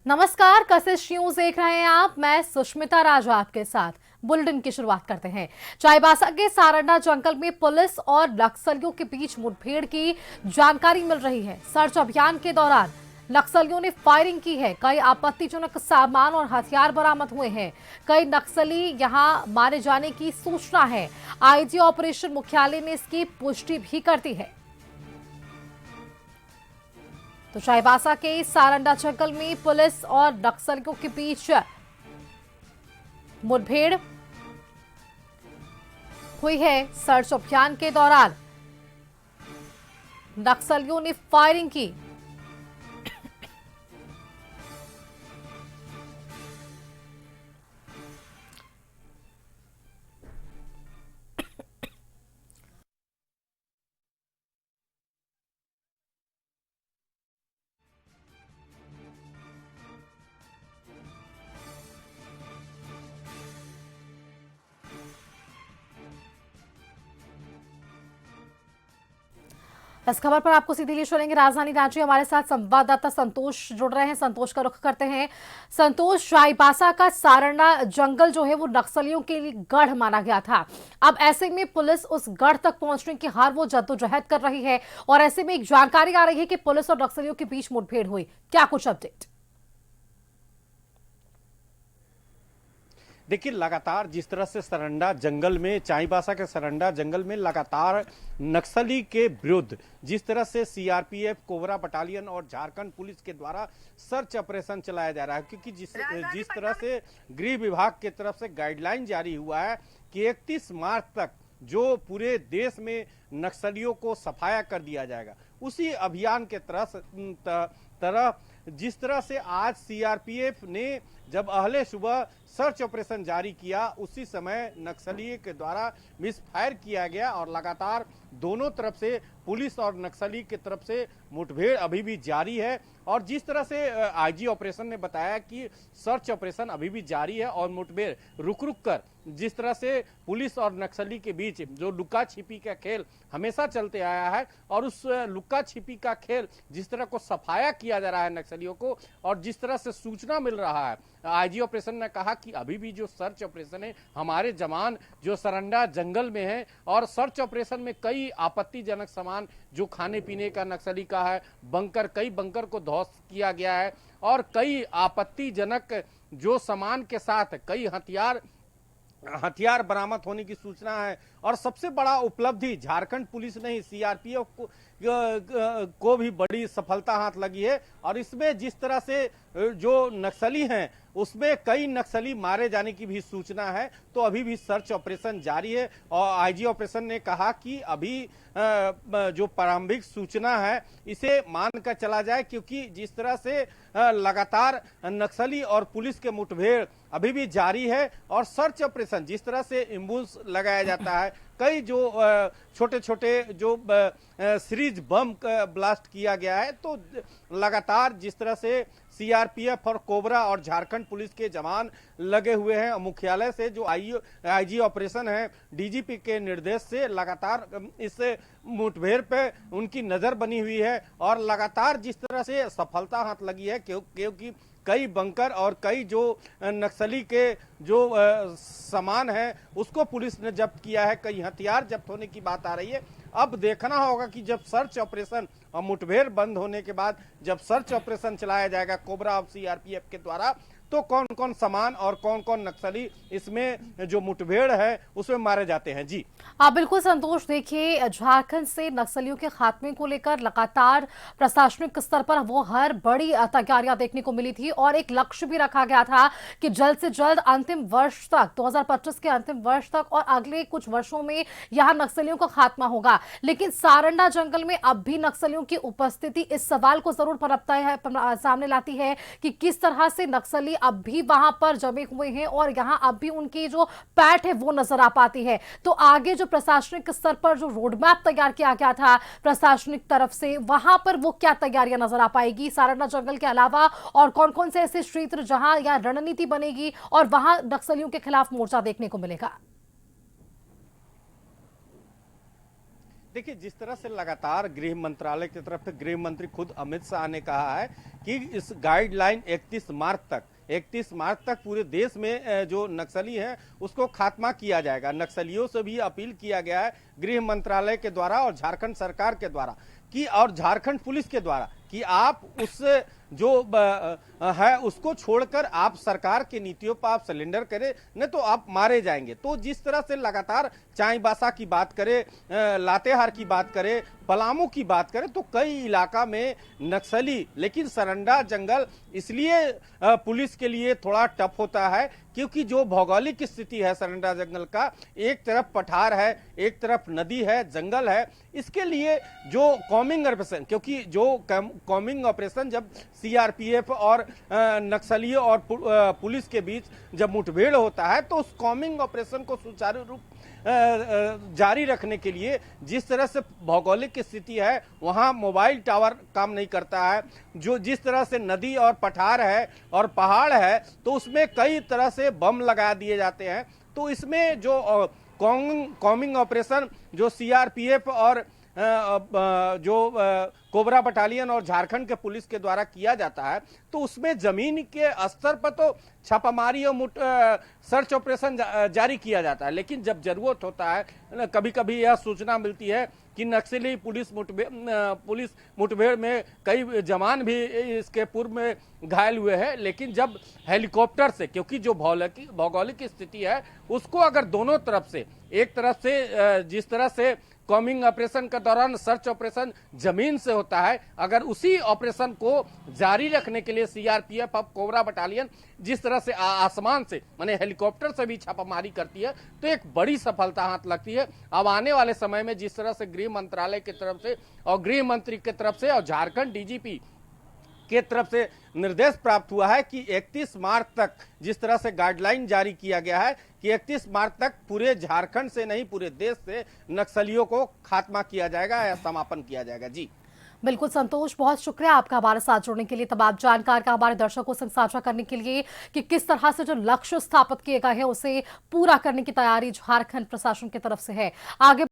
नमस्कार, कशिश न्यूज देख रहे हैं आप। मैं सुष्मिता राजा आपके साथ। बुलेटिन की शुरुआत करते हैं। चाईबासा के सारंडा जंगल में पुलिस और नक्सलियों के बीच मुठभेड़ की जानकारी मिल रही है। सर्च अभियान के दौरान नक्सलियों ने फायरिंग की है। कई आपत्तिजनक सामान और हथियार बरामद हुए हैं। कई नक्सली यहां मारे जाने की सूचना है। आईजी ऑपरेशन मुख्यालय ने इसकी पुष्टि भी कर दी है। तो चाईबासा के सारंडा जंगल में पुलिस और नक्सलियों के बीच मुठभेड़ हुई है। सर्च अभियान के दौरान नक्सलियों ने फायरिंग की। इस खबर पर आपको सीधे लिए चलेंगे राजधानी रांची। हमारे साथ संवाददाता संतोष जुड़ रहे हैं। संतोष का रुख करते हैं। संतोष, चाईबासा का सारंडा जंगल जो है वो नक्सलियों के लिए गढ़ माना गया था। अब ऐसे में पुलिस उस गढ़ तक पहुंचने की हर वो जद्दोजहद कर रही है और ऐसे में एक जानकारी आ रही है कि पुलिस और नक्सलियों के बीच मुठभेड़ हुई। क्या कुछ अपडेट? देखिए, लगातार जिस तरह से सरंडा जंगल में, चाईबासा के सरंडा जंगल में लगातार नक्सली के विरुद्ध जिस तरह से सीआरपीएफ, कोबरा बटालियन और झारखंड पुलिस के द्वारा सर्च ऑपरेशन चलाया जा रहा है, क्योंकि जिस तरह से गृह विभाग की तरफ से गाइडलाइन जारी हुआ है कि 31 मार्च तक जो पूरे देश में नक्सलियों को सफाया कर दिया जाएगा, उसी अभियान के तरह जिस तरह से आज सीआरपीएफ ने जब अहले सुबह सर्च ऑपरेशन जारी किया, उसी समय नक्सली के द्वारा मिसफायर किया गया और लगातार दोनों तरफ से, पुलिस और नक्सली की तरफ से मुठभेड़ अभी भी जारी है। और जिस तरह से आईजी ऑपरेशन ने बताया कि सर्च ऑपरेशन अभी भी जारी है और मुठभेड़ रुक रुक कर, जिस तरह से पुलिस और नक्सली के बीच जो लुका छिपी का खेल हमेशा चलते आया है और उस लुका छिपी का खेल जिस तरह को सफाया किया जा रहा है नक्सलियों को, और जिस तरह से सूचना मिल रहा है, आईजी ऑपरेशन ने कहा कि अभी भी जो सर्च ऑपरेशन है, हमारे जवान जो सरंडा जंगल में है और सर्च ऑपरेशन में कई आपत्तिजनक सामान जो खाने पीने का नक्सली का है, बंकर, कई बंकर को ध्वस्त किया गया है और कई आपत्तिजनक जो सामान के साथ कई हथियार बरामद होने की सूचना है। और सबसे बड़ा उपलब्धि झारखंड पुलिस ने ही सीआरपीएफ को भी बड़ी सफलता हाथ लगी है और इसमें जिस तरह से जो नक्सली हैं उसमें कई नक्सली मारे जाने की भी सूचना है। तो अभी भी सर्च ऑपरेशन जारी है और आईजी ऑपरेशन ने कहा कि अभी जो प्रारंभिक सूचना है इसे मानकर चला जाए, क्योंकि जिस तरह से लगातार नक्सली और पुलिस के मुठभेड़ अभी भी जारी है और सर्च ऑपरेशन जिस तरह से एम्बुलेंस लगाया जाता है, कई जो छोटे छोटे जो सीरीज बम ब्लास्ट किया गया है, तो लगातार जिस तरह से सीआरपीएफ और कोबरा और झारखंड पुलिस के जवान लगे हुए हैं। मुख्यालय से जो आईजी ऑपरेशन है, डीजीपी के निर्देश से लगातार इस मुठभेड़ पे उनकी नजर बनी हुई है और लगातार जिस तरह से सफलता हाथ लगी है, क्योंकि कई बंकर और कई जो नक्सली के जो सामान है उसको पुलिस ने जब्त किया है, कई हथियार जब्त होने की बात आ रही है। अब देखना होगा कि जब सर्च ऑपरेशन और मुठभेड़ बंद होने के बाद जब सर्च ऑपरेशन चलाया जाएगा कोबरा और सीआरपीएफ के द्वारा, तो कौन कौन सामान और कौन कौन नक्सली इसमें जो मुठभेड़ है उसमें मारे जाते हैं। जी हाँ, बिल्कुल संतोष। देखिए, झारखंड से नक्सलियों के खात्मे को लेकर लगातार प्रशासनिक स्तर पर वो हर बड़ी तैयारियां देखने को मिली थी और एक लक्ष्य भी रखा गया था कि जल्द से जल्द अंतिम वर्ष तक, 2025 के अंतिम वर्ष तक और अगले कुछ वर्षों में यहां नक्सलियों का खात्मा होगा। लेकिन सारंडा जंगल में अब भी नक्सलियों की उपस्थिति इस सवाल को जरूर पनपता है, सामने लाती है कि किस तरह से नक्सली अब भी वहां पर जमे हुए हैं और यहां अब भी उनकी जो पैठ है वो नजर आ पाती है। तो आगे जो प्रशासनिक स्तर पर जो रोड मैप तैयार किया गया था प्रशासनिक तरफ से, वहां पर वो क्या तैयारियां नजर आ पाएगी सारंडा जंगल के अलावा, और कौन कौन से ऐसे क्षेत्र जहां या रणनीति बनेगी और वहां नक्सलियों के खिलाफ मोर्चा देखने को मिलेगा? देखिए, जिस तरह से लगातार गृह मंत्रालय की तरफ से गृह मंत्री खुद अमित शाह ने कहा है कि इस गाइडलाइन 31 मार्च तक पूरे देश में जो नक्सली हैं उसको खात्मा किया जाएगा। नक्सलियों से भी अपील किया गया है गृह मंत्रालय के द्वारा और झारखंड सरकार के द्वारा कि और झारखंड पुलिस के द्वारा कि आप उस जो है उसको छोड़कर आप सरकार की नीतियों पर आप सिलेंडर करें, नहीं तो आप मारे जाएंगे। तो जिस तरह से लगातार चाईबासा की बात करें, लातेहार की बात करें, पलामू की बात करें, तो कई इलाका में नक्सली, लेकिन सरंडा जंगल इसलिए पुलिस के लिए थोड़ा टफ होता है क्योंकि जो भौगोलिक स्थिति है सरंडा जंगल का, एक तरफ पठार है, एक तरफ नदी है, जंगल है। इसके लिए जो कॉम्बिंग ऑपरेशन, क्योंकि जो कॉम्बिंग ऑपरेशन जब सीआरपीएफ और नक्सलियों और पुलिस के बीच जब मुठभेड़ होता है तो उस कॉम्बिंग ऑपरेशन को सुचारू रूप जारी रखने के लिए जिस तरह से भौगोलिक स्थिति है वहां मोबाइल टावर काम नहीं करता है, जो जिस तरह से नदी और पठार है और पहाड़ है तो उसमें कई तरह से बम लगा दिए जाते हैं। तो इसमें जो कॉम्बिंग ऑपरेशन जो सीआरपीएफ और जो कोबरा बटालियन और झारखंड के पुलिस के द्वारा किया जाता है तो उसमें जमीन के स्तर पर तो छापामारी और सर्च ऑपरेशन जारी किया जाता है, लेकिन जब जरूरत होता है कभी कभी यह सूचना मिलती है कि नक्सली पुलिस मुठभेड़ में कई जवान भी इसके पूर्व में घायल हुए हैं, लेकिन जब हेलीकॉप्टर से, क्योंकि जो भौगोलिक स्थिति है उसको अगर दोनों तरफ से, एक तरफ से जिस तरह से कॉम्बिंग ऑपरेशन के दौरान सर्च ऑपरेशन जमीन से होता है, अगर उसी ऑपरेशन को जारी रखने के लिए सीआरपीएफ अब कोबरा बटालियन जिस तरह से आसमान से माने हेलीकॉप्टर से भी छापामारी करती है तो एक बड़ी सफलता हाथ लगती है। अब आने वाले समय में जिस तरह से गृह मंत्रालय की तरफ से और गृह मंत्री की तरफ से और झारखंड डीजीपी के तरफ से निर्देश प्राप्त हुआ है कि 31 मार्च तक जिस तरह से गाइडलाइन जारी किया गया है कि 31 मार्च तक पूरे झारखंड से नहीं पूरे देश से नक्सलियों को खात्मा किया जाएगा या समापन किया जाएगा। जी बिल्कुल संतोष, बहुत शुक्रिया आपका हमारे साथ जुड़ने के लिए, तमाम जानकार का हमारे दर्शकों से साझा करने के लिए कि किस तरह से जो लक्ष्य स्थापित किए गए हैं उसे पूरा करने की तैयारी झारखंड प्रशासन की तरफ से है। आगे